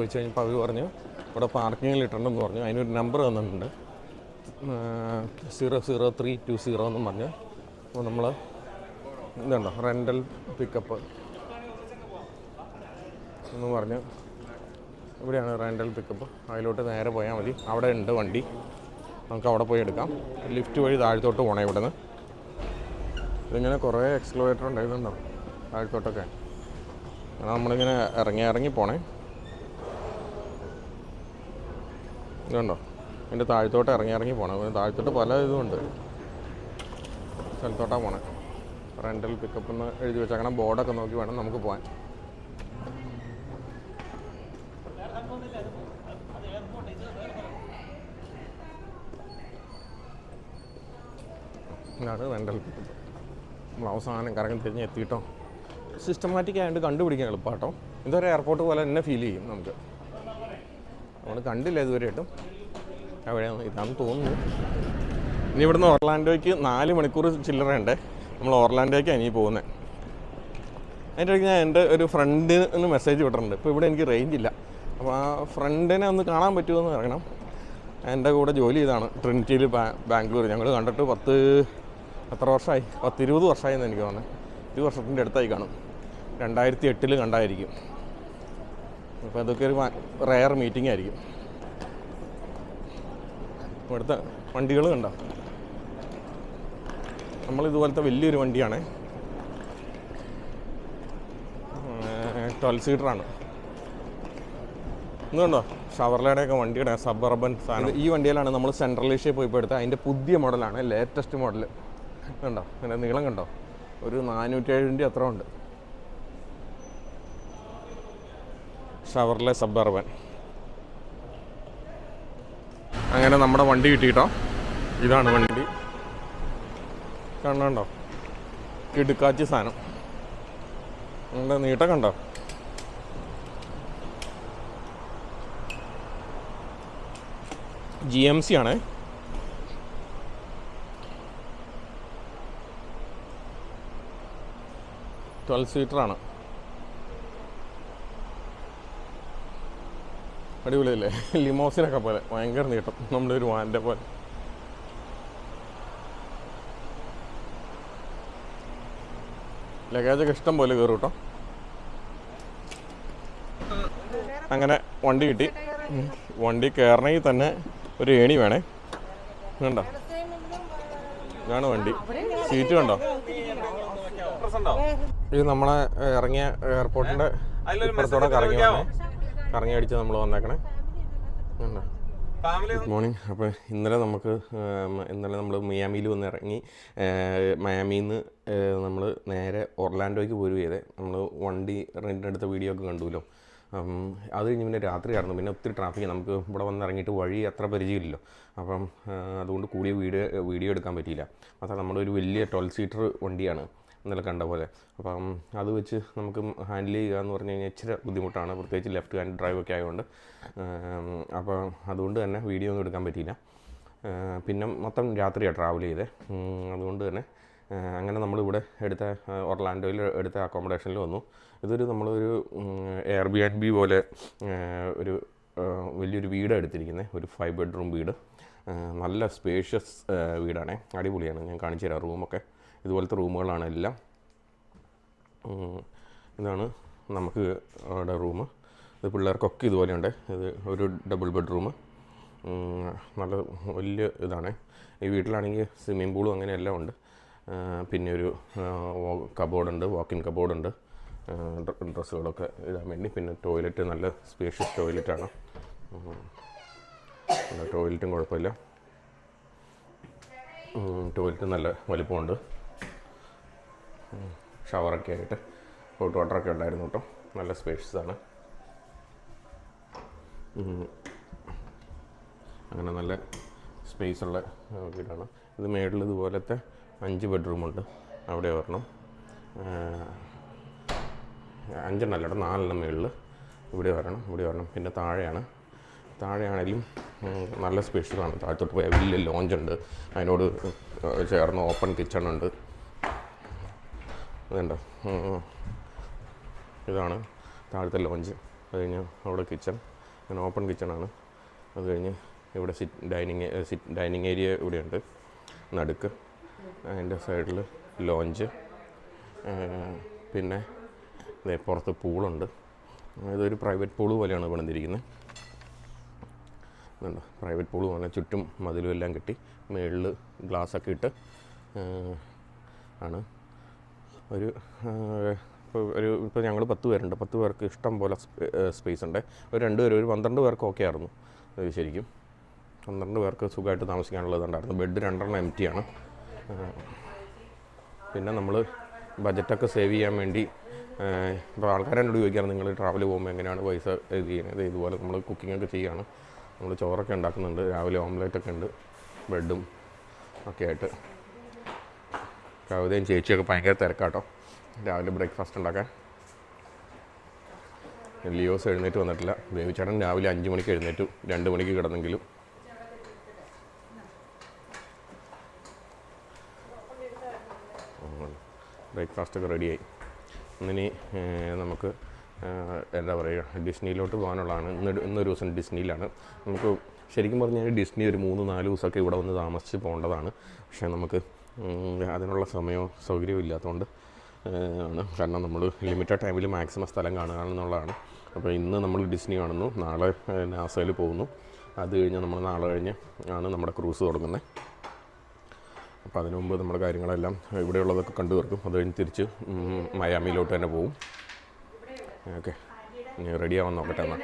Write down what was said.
ചോദിച്ചു കഴിഞ്ഞപ്പോൾ അവർ പറഞ്ഞു ഇവിടെ പാർക്കിങ്ങിൽ ഇട്ടുണ്ടെന്ന് പറഞ്ഞു. അതിനൊരു നമ്പർ തന്നിട്ടുണ്ട് 00320 എന്നും പറഞ്ഞു. അപ്പോൾ നമ്മൾ ഇതുണ്ടോ റെൻ്റൽ പിക്കപ്പ് എന്ന് പറഞ്ഞു. ഇവിടെയാണ് റെൻ്റൽ പിക്കപ്പ്. അതിലോട്ട് നേരെ പോയാൽ മതി. അവിടെ ഉണ്ട് വണ്ടി, നമുക്ക് അവിടെ പോയി എടുക്കാം. ലിഫ്റ്റ് വഴി താഴത്തോട്ട് പോകണം. ഇവിടെ നിന്ന് ഇതിങ്ങനെ കുറേ എക്സ്ക്ലവേറ്റർ ഉണ്ടായിരുന്നുണ്ടോ താഴത്തോട്ടൊക്കെ. അങ്ങനെ നമ്മളിങ്ങനെ ഇറങ്ങി പോണേ. ഇതുണ്ടോ ഇതിൻ്റെ താഴത്തോട്ട് ഇറങ്ങി പോകണം. താഴത്തോട്ട് പല ഇതുമുണ്ട്, സ്ഥലത്തോട്ടാണ് പോണേ. റെൻ്റൽ പിക്കപ്പ് എന്ന് എഴുതി വെച്ചേക്കണം. ബോർഡൊക്കെ നോക്കി വേണം നമുക്ക് പോകാൻ. ഇതാണ് റെൻ്റൽ പിക്കപ്പ്. നമ്മൾ അവസാനം കറങ്ങി തിരിഞ്ഞ് എത്തിയിട്ടോ. സിസ്റ്റമാറ്റിക് ആയതുകൊണ്ട് കണ്ടുപിടിക്കാൻ എളുപ്പമാട്ടോ. ഇതൊരു എയർപോർട്ട് പോലെ തന്നെ ഫീൽ ചെയ്യും നമുക്ക്. നമ്മൾ കണ്ടില്ല ഇതുവരെയായിട്ടും. എവിടെയാണ് ഇതാണെന്ന് തോന്നുന്നു. ഇനി ഇവിടുന്ന് ഓർലാൻഡോയ്ക്ക് 4 മണിക്കൂർ ചില്ലറയുണ്ട്. നമ്മൾ ഓർലാൻഡോയ്ക്കാണ് ഇനി പോകുന്നത്. അതിൻ്റെ ഇടയ്ക്ക് ഞാൻ എൻ്റെ ഒരു ഫ്രണ്ടിന് മെസ്സേജ് വിട്ടിട്ടുണ്ട്. ഇപ്പോൾ ഇവിടെ എനിക്ക് റേഞ്ച് ഇല്ല. അപ്പോൾ ആ ഫ്രണ്ടിനെ ഒന്ന് കാണാൻ പറ്റുമെന്ന് പറയണം. എൻ്റെ കൂടെ ജോലി ചെയ്താണ് ട്രിനിറ്റിയിൽ ബാംഗ്ലൂർ. ഞങ്ങൾ കണ്ടിട്ട് എത്ര വർഷമായി? 20 വർഷമായി എന്ന് എനിക്ക് തോന്നുന്നത്. 20 വർഷത്തിൻ്റെ അടുത്തായി കാണും. 2008 കണ്ടായിരിക്കും. അപ്പോൾ അതൊക്കെ ഒരു റെയർ മീറ്റിംഗ് ആയിരിക്കും. ഇവിടുത്തെ വണ്ടികൾ കണ്ടോ? നമ്മളിതുപോലത്തെ വലിയൊരു വണ്ടിയാണ്, 12 സീറ്ററാണ്. ഇന്ന് കണ്ടോ ഷവർലയുടെയൊക്കെ വണ്ടിയുടെ സബർബൻ സാധനം. ഈ വണ്ടിയിലാണ് നമ്മൾ സെൻട്രൽ ഏഷ്യ പോയി ഇപ്പോൾ എടുത്തത്. അതിൻ്റെ പുതിയ മോഡലാണ്, ലേറ്റസ്റ്റ് മോഡൽ. കണ്ടോ അതിൻ്റെ നീളം കണ്ടോ? ഒരു 407 അത്ര ഉണ്ട്. Chevrolet suburban. അങ്ങനെ നമ്മുടെ വണ്ടി കിട്ടിയിട്ടോ. ഇതാണ് വണ്ടി. കണ്ടോ കിടുക്കാച്ചി സാധനം. നമ്മുടെ നീട്ടം കണ്ടോ? GMC ആണ്. ട്വൽവ് സീറ്ററാണ്. അടിപൊളിയല്ലേ? ലിമോസിനൊക്കെ പോലെ ഭയങ്കര നീട്ടം, നമ്മളൊരു വാൻ്റെ പോലെ. ലഗേജൊക്കെ ഇഷ്ടം പോലെ കയറും കേട്ടോ. അങ്ങനെ വണ്ടി കിട്ടി. വണ്ടി കയറണമെങ്കിൽ തന്നെ ഒരു ഏണി വേണേ. കണ്ടോ ഇതാണ് വണ്ടി. സീറ്റ് കണ്ടോ? ഇത് നമ്മളെ ഇറങ്ങിയ എയർപോർട്ടിൻ്റെ ഇപ്പുറത്തോടെ കറങ്ങി അടിച്ച് നമ്മൾ വന്നേക്കണേ. കണ്ടോ? Good morning. അപ്പോൾ ഇന്നലെ നമ്മൾ മിയാമിയിൽ വന്ന് ഇറങ്ങി. മയാമിയിൽ നിന്ന് നമ്മൾ നേരെ ഒർലാൻഡോയ്ക്ക് പോരും ചെയ്തേ. നമ്മൾ വണ്ടി റെൻറ്റിനെടുത്ത വീഡിയോ ഒക്കെ കണ്ടുല്ലോ. അത് കഴിഞ്ഞ് പിന്നെ രാത്രിയായിരുന്നു. പിന്നെ ഒത്തിരി ട്രാഫിക്. നമുക്ക് ഇവിടെ വന്ന് ഇറങ്ങിയിട്ട് വഴി അത്ര പരിചയമില്ലല്ലോ. അപ്പം അതുകൊണ്ട് കൂടിയ വീഡിയോ എടുക്കാൻ പറ്റിയില്ല. മാത്രം നമ്മളൊരു വലിയ 12 സീറ്റർ വണ്ടിയാണ് ഇന്നലെ കണ്ട പോലെ. അപ്പം അത് വെച്ച് നമുക്ക് ഹാൻഡിൽ ചെയ്യുക എന്ന് പറഞ്ഞു കഴിഞ്ഞാൽ ഇച്ചിരി ബുദ്ധിമുട്ടാണ്, പ്രത്യേകിച്ച് ലെഫ്റ്റ് ഹാൻഡ് ഡ്രൈവൊക്കെ ആയതുകൊണ്ട്. അപ്പോൾ അതുകൊണ്ട് തന്നെ വീഡിയോ ഒന്നും എടുക്കാൻ പറ്റിയില്ല. പിന്നെ മൊത്തം രാത്രിയാണ് ട്രാവൽ ചെയ്തത്. അതുകൊണ്ട് തന്നെ അങ്ങനെ നമ്മളിവിടെ ഒർലാൻഡോയിൽ എടുത്ത അക്കോമഡേഷനിൽ വന്നു. ഇതൊരു നമ്മളൊരു Airbnb പോലെ ഒരു വലിയൊരു വീടാണ് എടുത്തിരിക്കുന്നത്. ഒരു 5 ബെഡ്റൂം വീട്. നല്ല സ്പേഷ്യസ് വീടാണ്, അടിപൊളിയാണ്. ഞാൻ കാണിച്ചു തരാം. റൂമൊക്കെ ഇതുപോലത്തെ റൂമുകളാണ് എല്ലാം. ഇതാണ് നമുക്ക് അവിടെ റൂം. ഇത് പിള്ളേർക്കൊക്കെ ഇതുപോലെയുണ്ട്. ഇത് ഒരു ഡബിൾ ബെഡ്റൂം. നല്ല വലിയ ഇതാണ്. ഈ വീട്ടിലാണെങ്കിൽ സ്വിമ്മിംഗ് പൂളും അങ്ങനെയെല്ലാം ഉണ്ട്. പിന്നെ ഒരു കബോർഡുണ്ട്, വാക്കിൻ കബോർഡുണ്ട് ഡ്രസ്സുകളൊക്കെ ഇടാൻ വേണ്ടി. പിന്നെ ടോയ്ലറ്റ് നല്ല സ്പേഷ്യസ് ടോയ്ലറ്റാണ്. ടോയ്ലറ്റും കുഴപ്പമില്ല. ടോയ്ലറ്റ് നല്ല വലിപ്പമുണ്ട്. ഷവറൊക്കെ ആയിട്ട് ഹോട്ട് വാട്ടറൊക്കെ ഉണ്ടായിരുന്നു കേട്ടോ. നല്ല സ്പേഷ്യസാണ്. അങ്ങനെ നല്ല സ്പേസുള്ള വീടാണ് ഇത്. മേളിൽ ഇതുപോലത്തെ 5 ബെഡ്റൂമുണ്ട്. അവിടെ വരണം. 5 എണ്ണം അല്ല, 4 എണ്ണം മേളിൽ. ഇവിടെ വരണം. പിന്നെ താഴെയാണെങ്കിലും നല്ല സ്പേഷ്യസാണ്. താഴത്തോട്ട് പോയാൽ വലിയ ലോഞ്ചുണ്ട്. അതിനോട് ചേർന്ന് ഓപ്പൺ കിച്ചണുണ്ട്. അതുണ്ടോ? ഇതാണ് താഴത്തെ ലോഞ്ച്. അത് കഴിഞ്ഞ് അവിടെ കിച്ചൺ. അങ്ങനെ ഓപ്പൺ കിച്ചണാണ്. അത് കഴിഞ്ഞ് ഇവിടെ ഡൈനിങ് ഏരിയ ഇവിടെയുണ്ട് നടുക്ക്. അതിൻ്റെ സൈഡിൽ ലോഞ്ച്, പിന്നെ പുറത്ത് പൂളുണ്ട്. ഇതൊരു പ്രൈവറ്റ് പൂള് പോലെയാണ് പണിതിരിക്കുന്നത്. പ്രൈവറ്റ് പൂള് പോലെ ചുറ്റും മതിലും എല്ലാം കെട്ടി മുകളിൽ ഗ്ലാസ്സൊക്കെ ഇട്ട് ആണ്. ഇപ്പോൾ ഞങ്ങൾ 10 പേരുണ്ട്. 10 പേർക്ക് ഇഷ്ടം പോലെ സ്പേസ് ഉണ്ട്. ഒരു 2 പേര്, ഒരു 12 പേർക്ക് ഓക്കെ ആയിരുന്നു ശരിക്കും. 12 പേർക്ക് സുഖമായിട്ട് താമസിക്കാനുള്ളതുണ്ടായിരുന്നു. ബെഡ് 2 എം ടി ആണ്. പിന്നെ നമ്മൾ ബജറ്റൊക്കെ സേവ് ചെയ്യാൻ വേണ്ടി ഇപ്പോൾ ആൾക്കാരെന്നോട് ചോദിക്കാറ് നിങ്ങൾ ട്രാവൽ പോകുമ്പോൾ എങ്ങനെയാണ് പൈസ ഇത് ചെയ്യുന്നത്. ഇതുപോലെ നമ്മൾ കുക്കിങ്ങൊക്കെ ചെയ്യുകയാണ്. നമ്മൾ ചോറൊക്കെ ഉണ്ടാക്കുന്നുണ്ട്. രാവിലെ ഓംലെറ്റൊക്കെ ഉണ്ട്, ബ്രെഡും ഒക്കെ ആയിട്ട്. കവിതയും ചേച്ചിയൊക്കെ ഭയങ്കര തിരക്കാട്ടോ രാവിലെ ബ്രേക്ക്ഫാസ്റ്റ് ഉണ്ടാക്കാൻ. ലിയോസ് എഴുന്നേറ്റ് വന്നിട്ടില്ല. ബേബിച്ചേട്ടൻ രാവിലെ 5 മണിക്ക് എഴുന്നേറ്റു, 2 മണിക്ക് കിടന്നെങ്കിലും. ബ്രേക്ക്ഫാസ്റ്റൊക്കെ റെഡിയായി. ഇന്നിനി നമുക്ക് എന്താ പറയുക, ഡിസ്നിയിലോട്ട് പോകാനുള്ളതാണ്. ഇന്നൊരു ദിവസം ഡിസ്നിയിലാണ്. നമുക്ക് ശരിക്കും പറഞ്ഞാൽ ഡിസ്നി ഒരു 3-4 ദിവസമൊക്കെ ഇവിടെ വന്ന് താമസിച്ച് പോകേണ്ടതാണ്. പക്ഷേ നമുക്ക് അതിനുള്ള സമയവും സൗകര്യവും ഇല്ലാത്തതുകൊണ്ട് ആണ്. കാരണം നമ്മൾ ലിമിറ്റഡ് ടൈമിൽ മാക്സിമം സ്ഥലം കാണുകയാണെന്നുള്ളതാണ്. അപ്പോൾ ഇന്ന് നമ്മൾ ഡിസ്നി കാണുന്നു, നാളെ നാസയിൽ പോകുന്നു. അത് കഴിഞ്ഞ് നമ്മൾ നാളെ കഴിഞ്ഞ് ആണ് നമ്മുടെ ക്രൂസ് തുടങ്ങുന്നത്. അപ്പോൾ അതിനു മുമ്പ് നമ്മുടെ കാര്യങ്ങളെല്ലാം ഇവിടെയുള്ളതൊക്കെ കണ്ടു തീർക്കും. അത് കഴിഞ്ഞ് തിരിച്ച് മയാമിയിലോട്ട് തന്നെ പോകും. ഓക്കെ, ഇനി റെഡിയാവാൻ നോക്കട്ടെ എന്നാൽ.